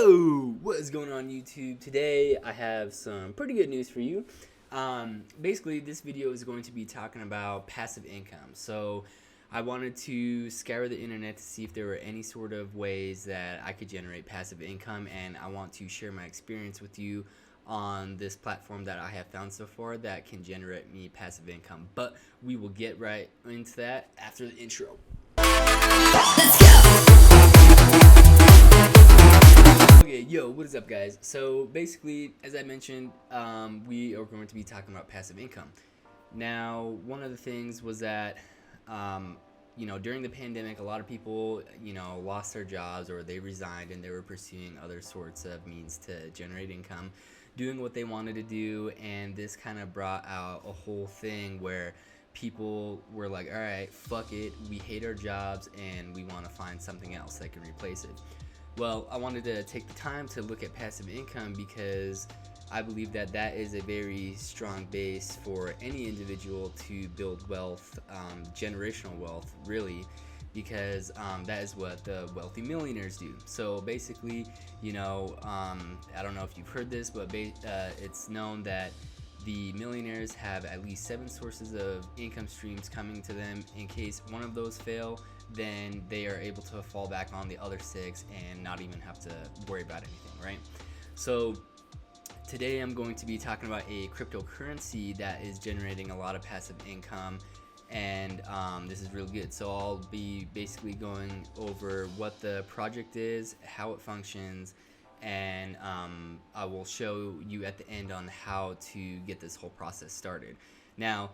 Yo, what is going on YouTube? Today I have some pretty good news for you. Basically this video is going to be talking about passive income. So I wanted to scour the internet to see if there were any sort of ways that I could generate passive income, and I want to share my experience with you on this platform that I have found so far that can generate me passive income. But we will get right into that after the intro. Let's go! Okay, yo, what is up, guys? So basically, as I mentioned, we are going to be talking about passive income. Now, one of the things was that, during the pandemic, a lot of people, lost their jobs or they resigned and they were pursuing other sorts of means to generate income, doing what they wanted to do, and this kind of brought out a whole thing where people were like, all right, fuck it, we hate our jobs and we want to find something else that can replace it. Well, I wanted to take the time to look at passive income because I believe that that is a very strong base for any individual to build wealth, generational wealth, really, because that is what the wealthy millionaires do. So basically, I don't know if you've heard this, but it's known that the millionaires have at least 7 sources of income streams coming to them. In case one of those fail, then they are able to fall back on the other 6 and not even have to worry about anything, right? So today I'm going to be talking about a cryptocurrency that is generating a lot of passive income, and this is real good. So I'll be basically going over what the project is, how it functions, and I will show you at the end on how to get this whole process started. Now,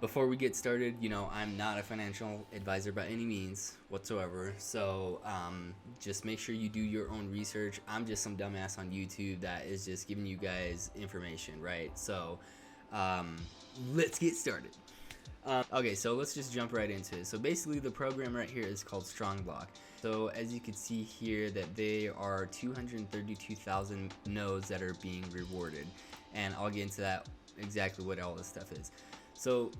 before we get started, I'm not a financial advisor by any means whatsoever, so just make sure you do your own research. I'm just some dumbass on YouTube that is just giving you guys information, right? So let's get started. Okay, so let's just jump right into it. So basically the program right here is called StrongBlock. So as you can see here, that they are 232,000 nodes that are being rewarded, and I'll get into that exactly what all this stuff is. So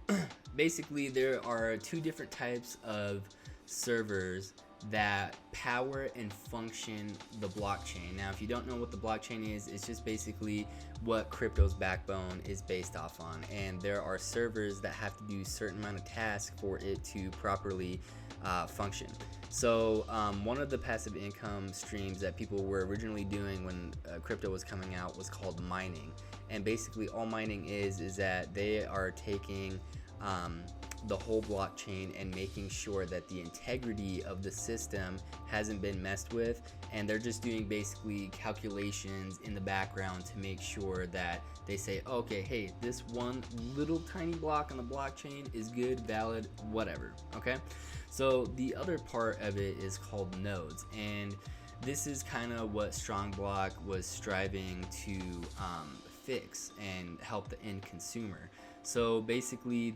basically there are 2 different types of servers that power and function the blockchain. Now, if you don't know what the blockchain is, it's just basically what crypto's backbone is based off on, and there are servers that have to do a certain amount of tasks for it to properly function. So one of the passive income streams that people were originally doing when crypto was coming out was called mining, and basically all mining is that they are taking the whole blockchain and making sure that the integrity of the system hasn't been messed with, and they're just doing basically calculations in the background to make sure that they say, okay, hey, this one little tiny block on the blockchain is good, valid, whatever. Okay, so the other part of it is called nodes, and this is kind of what StrongBlock was striving to fix and help the end consumer. So basically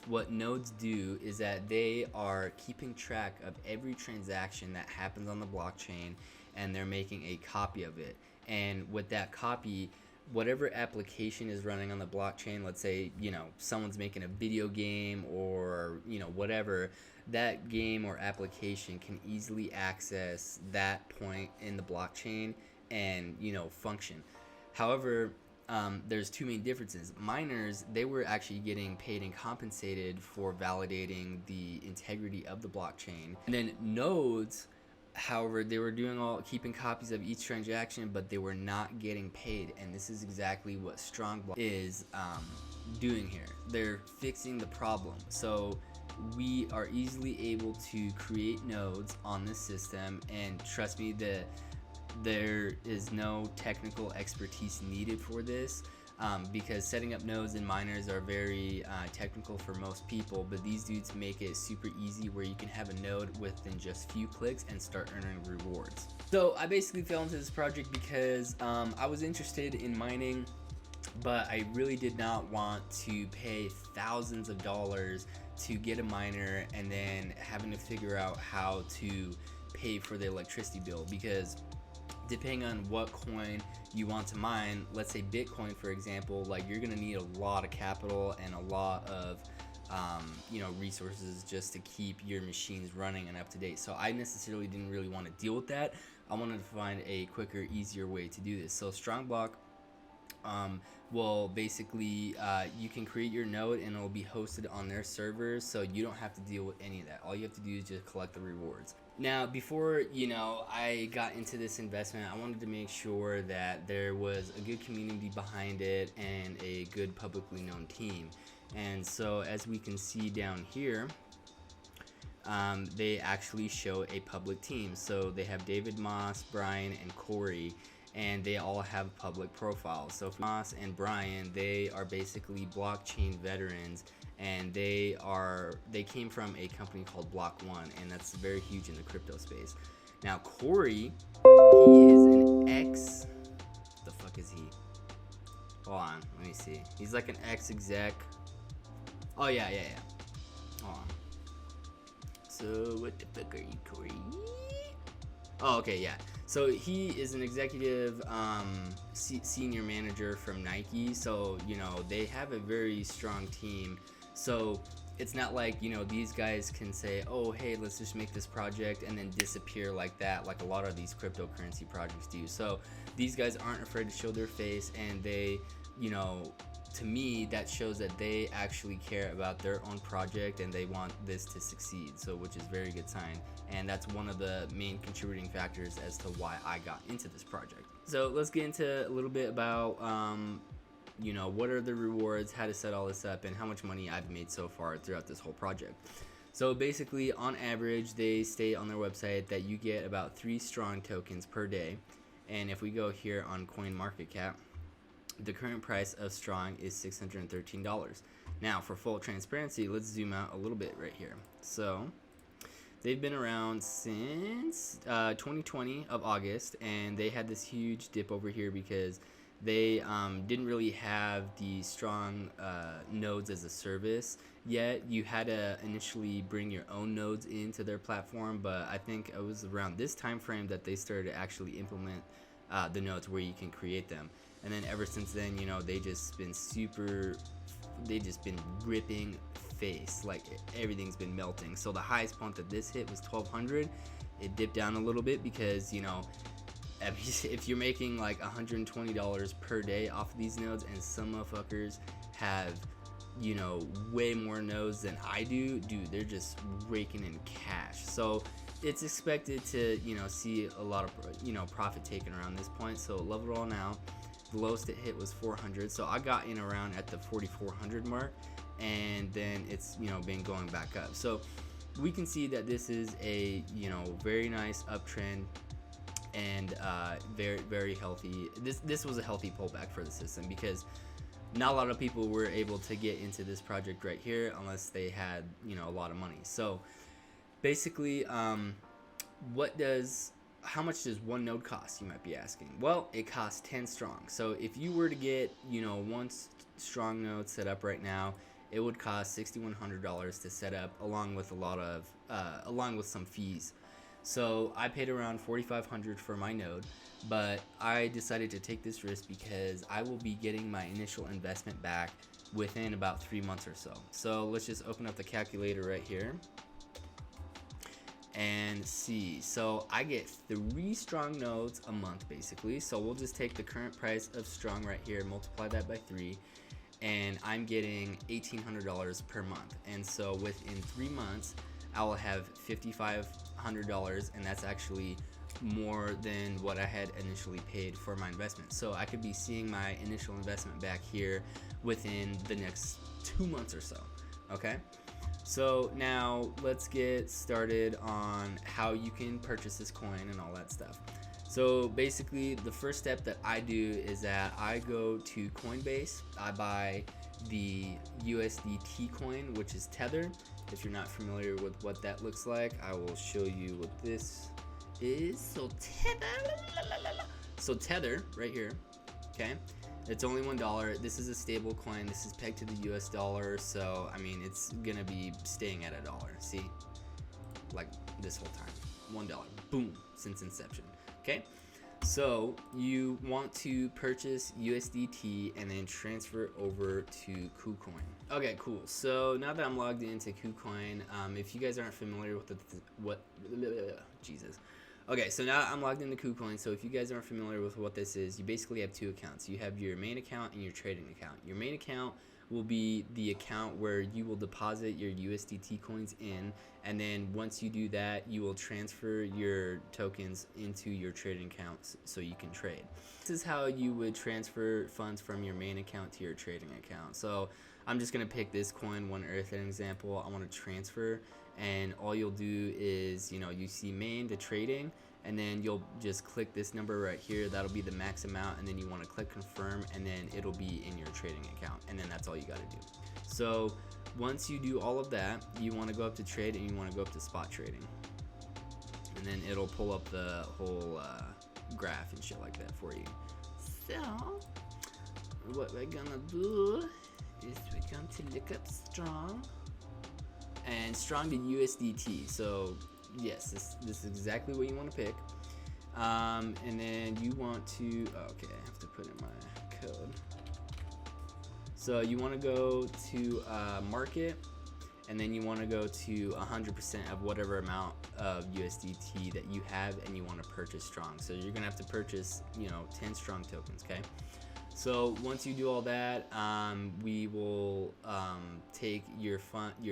what nodes do is that they are keeping track of every transaction that happens on the blockchain, and they're making a copy of it. And with that copy, whatever application is running on the blockchain, let's say, someone's making a video game or, whatever, that game or application can easily access that point in the blockchain and, function. However, there's 2 main differences. Miners, they were actually getting paid and compensated for validating the integrity of the blockchain. And then nodes, however, they were keeping copies of each transaction, but they were not getting paid. And this is exactly what StrongBlock is doing here. They're fixing the problem. So we are easily able to create nodes on this system, and trust me, there is no technical expertise needed for this, because setting up nodes and miners are very technical for most people, but these dudes make it super easy where you can have a node within just few clicks and start earning rewards. So I basically fell into this project because I was interested in mining, but I really did not want to pay thousands of dollars to get a miner and then having to figure out how to pay for the electricity bill, because depending on what coin you want to mine, let's say Bitcoin for example, like you're gonna need a lot of capital and a lot of resources just to keep your machines running and up to date. So I necessarily didn't really want to deal with that. I wanted to find a quicker, easier way to do this. So StrongBlock will basically, you can create your node and it will be hosted on their servers, so you don't have to deal with any of that. All you have to do is just collect the rewards. Now, before I got into this investment, I wanted to make sure that there was a good community behind it and a good publicly known team. And so as we can see down here, they actually show a public team. So they have David, Moss, Brian, and Corey, and they all have public profiles. So Moss and Brian, they are basically blockchain veterans, and they came from a company called Block One, and that's very huge in the crypto space. Now Corey, he is an ex, the fuck is he? Hold on, let me see. He's like an ex-exec. Oh yeah. Hold on. So what the fuck are you, Corey? Oh, okay, yeah. So he is an executive senior manager from Nike. So, they have a very strong team. So it's not like, these guys can say, oh, hey, let's just make this project and then disappear like that, like a lot of these cryptocurrency projects do. So these guys aren't afraid to show their face, and they, to me, that shows that they actually care about their own project and they want this to succeed, so which is a very good sign. And that's one of the main contributing factors as to why I got into this project. So let's get into a little bit about what are the rewards, how to set all this up, and how much money I've made so far throughout this whole project. So basically, on average, they state on their website that you get about 3 strong tokens per day. And if we go here on CoinMarketCap, the current price of strong is $613. Now, for full transparency, let's zoom out a little bit right here. So they've been around since 2020 of August, and they had this huge dip over here because they didn't really have the strong nodes as a service yet. You had to initially bring your own nodes into their platform, but I think it was around this time frame that they started to actually implement the nodes where you can create them. And then ever since then, they just been ripping face, like everything's been melting. So the highest point that this hit was 1,200. It dipped down a little bit because if you're making like $120 per day off of these nodes, and some motherfuckers have way more nodes than I do, dude, they're just raking in cash. So it's expected to see a lot of profit taken around this point. So level it all now. The lowest it hit was 400, so I got in around at the 4,400 mark, and then it's been going back up. So we can see that this is a very nice uptrend, and very, very healthy. This was a healthy pullback for the system because not a lot of people were able to get into this project right here unless they had a lot of money. So basically, how much does one node cost, you might be asking? Well, it costs 10 strong. So if you were to get, one strong node set up right now, it would cost $6,100 to set up, along with some fees. So I paid around $4,500 for my node, but I decided to take this risk because I will be getting my initial investment back within about 3 months or so. So let's just open up the calculator right here and see. So I get 3 strong nodes a month basically. So we'll just take the current price of strong right here, multiply that by 3, and I'm getting $1,800 per month. And so within 3 months, I will have $5,500, and that's actually more than what I had initially paid for my investment. So I could be seeing my initial investment back here within the next 2 months or so. Okay. So now let's get started on how you can purchase this coin and all that stuff. So basically, the first step that I do is that I go to Coinbase. I buy the USDT coin, which is Tether. If you're not familiar with what that looks like, I will show you what this is. So Tether right here, okay? It's only $1. This is a stable coin. This is pegged to the US dollar, so I mean it's gonna be staying at $1. See, like this whole time, $1, boom, since inception. Okay, So you want to purchase USDT and then transfer over to KuCoin. Okay, cool. So now that I'm logged into KuCoin, if you guys aren't familiar with Jesus. Okay, so now I'm logged into KuCoin. So if you guys aren't familiar with what this is, you basically have two accounts. You have your main account and your trading account. Your main account will be the account where you will deposit your USDT coins in, and then once you do that, you will transfer your tokens into your trading accounts so you can trade. This is how you would transfer funds from your main account to your trading account. So I'm just gonna pick this coin, One Earth, as an example. I want to transfer, and all you'll do is, you see main, the trading, and then you'll just click this number right here. That'll be the max amount, and then you want to click confirm, and then it'll be in your trading account, and then that's all you got to do. So once you do all of that, you want to go up to trade, and you want to go up to spot trading, and then it'll pull up the whole graph and shit like that for you. So what we're gonna do is we're going to look up Strong, and Strong to USDT. So yes, this is exactly what you want to pick, and then you want to, okay, I have to put in my code. So you want to go to market, and then you want to go to 100% of whatever amount of USDT that you have, and you want to purchase Strong. So you're gonna have to purchase 10 Strong tokens. Okay, so once you do all that, we will take your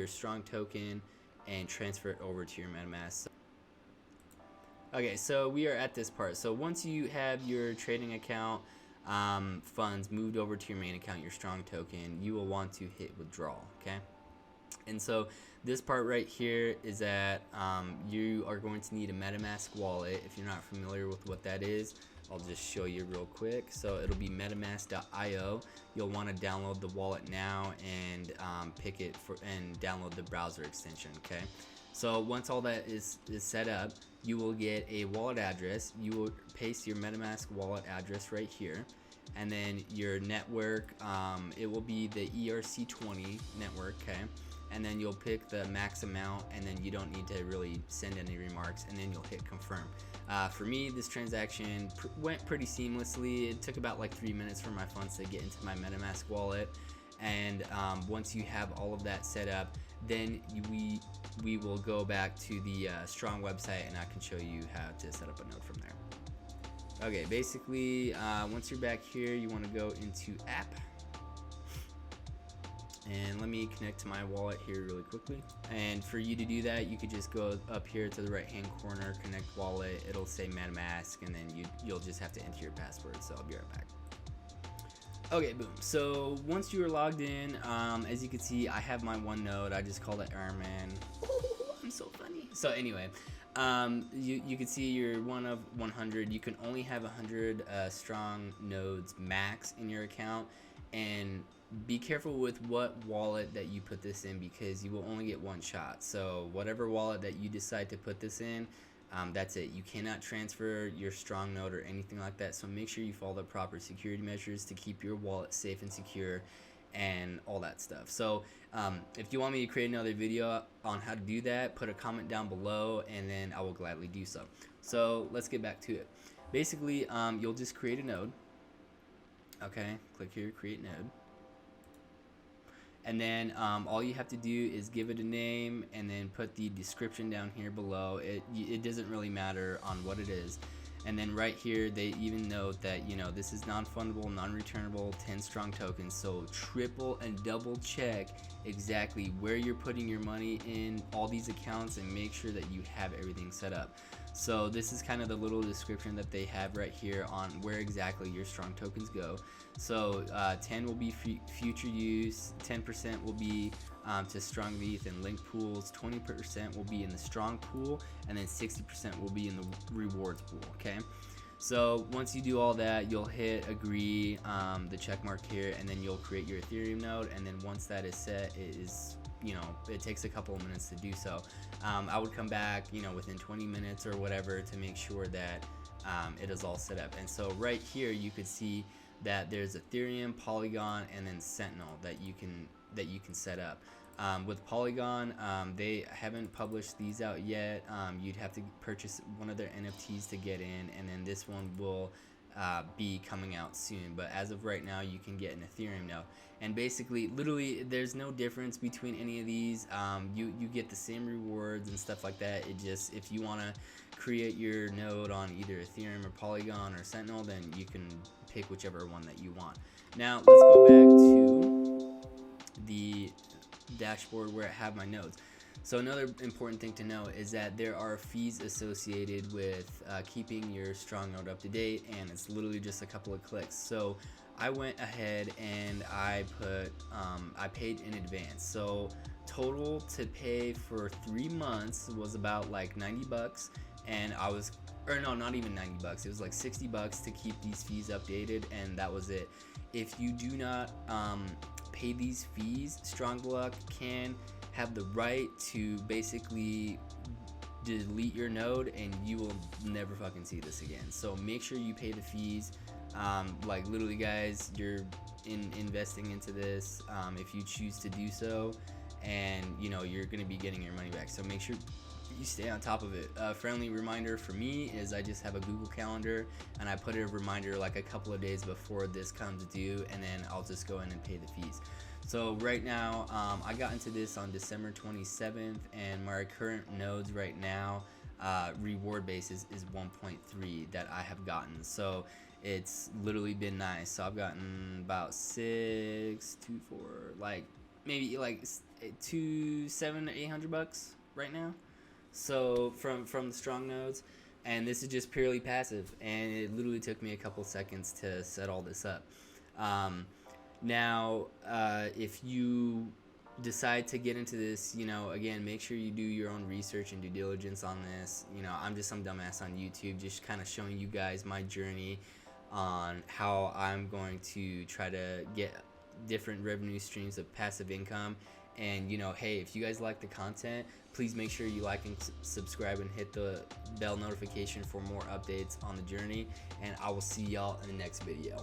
Strong token and transfer it over to your MetaMask. Okay, so we are at this part. So once you have your trading account funds moved over to your main account, your Strong token, you will want to hit withdrawal. Okay, and so this part right here is that you are going to need a MetaMask wallet. If you're not familiar with what that is, I'll just show you real quick. So it'll be metamask.io. You'll want to download the wallet now and pick it and download the browser extension. Okay, so once all that is set up, you will get a wallet address. You will paste your MetaMask wallet address right here, and then your network, it will be the ERC20 network. Okay, and then you'll pick the max amount, and then you don't need to really send any remarks, and then you'll hit confirm. For me, this transaction went pretty seamlessly. It took about like 3 minutes for my funds to get into my MetaMask wallet, and once you have all of that set up, then we will go back to the Strong website, and I can show you how to set up a node from there. Okay, basically, once you're back here, you want to go into app. And let me connect to my wallet here really quickly. And for you to do that, you could just go up here to the right hand corner, connect wallet. It'll say MetaMask, and then you'll just have to enter your password. So I'll be right back. Okay, boom. So once you are logged in, as you can see, I have my one node. I just call it Airman. I'm so funny. So anyway, you can see you're one of 100. You can only have 100 Strong nodes max in your account, and be careful with what wallet that you put this in, because you will only get one shot. So whatever wallet that you decide to put this in, that's it. You cannot transfer your Strong node or anything like that. So make sure you follow the proper security measures to keep your wallet safe and secure and all that stuff. So if you want me to create another video on how to do that, put a comment down below, and then I will gladly do so. So let's get back to it. Basically, you'll just create a node. Okay, click here, create node. And then all you have to do is give it a name, and then put the description down here below. It doesn't really matter on what it is. And then right here, they even note that, this is non-fundable, non-returnable, 10 Strong tokens. So triple and double check exactly where you're putting your money in all these accounts, and make sure that you have everything set up. So this is kind of the little description that they have right here on where exactly your Strong tokens go. So 10 will be future use, 10% will be to Strong ETH and link pools, 20% will be in the Strong pool, and then 60% will be in the rewards pool. Okay, so once you do all that, you'll hit agree, the check mark here, and then you'll create your Ethereum node. And then once that is set, it takes a couple of minutes to do so. I would come back within 20 minutes or whatever to make sure that it is all set up. And so right here you could see that there's Ethereum, Polygon, and then Sentinel that you can set up. With Polygon, they haven't published these out yet. You'd have to purchase one of their NFTs to get in, and then this one will be coming out soon. But as of right now, you can get an Ethereum node. And basically, literally, there's no difference between any of these. You get the same rewards and stuff like that. It just, if you want to create your node on either Ethereum or Polygon or Sentinel, then you can pick whichever one that you want. Now, let's go back to the dashboard where I have my nodes. So another important thing to know is that there are fees associated with keeping your strong node up to date, and it's literally just a couple of clicks. So I went ahead and I paid in advance. So total to pay for 3 months was about like $90, and not even $90. It was like $60 to keep these fees updated, and that was it. If you do not pay these fees, StrongBlock can have the right to basically delete your node, and you will never fucking see this again. So make sure you pay the fees. Like literally, guys, you're investing into this if you choose to do so, and you're gonna be getting your money back. So make sure you stay on top of it. A friendly reminder for me is I just have a Google Calendar, and I put a reminder like a couple of days before this comes due, and then I'll just go in and pay the fees. So right now, I got into this on December 27th, and my current nodes right now, reward basis is 1.3 that I have gotten. So it's literally been nice. So I've gotten about 6, 2, 4, like maybe like $700-800 right now. So from the strong nodes, and this is just purely passive, and it literally took me a couple seconds to set all this up. Now, if you decide to get into this, again, make sure you do your own research and due diligence on this. I'm just some dumbass on YouTube, just kind of showing you guys my journey on how I'm going to try to get different revenue streams of passive income. And hey, if you guys like the content, please make sure you like and subscribe and hit the bell notification for more updates on the journey, and I will see y'all in the next video.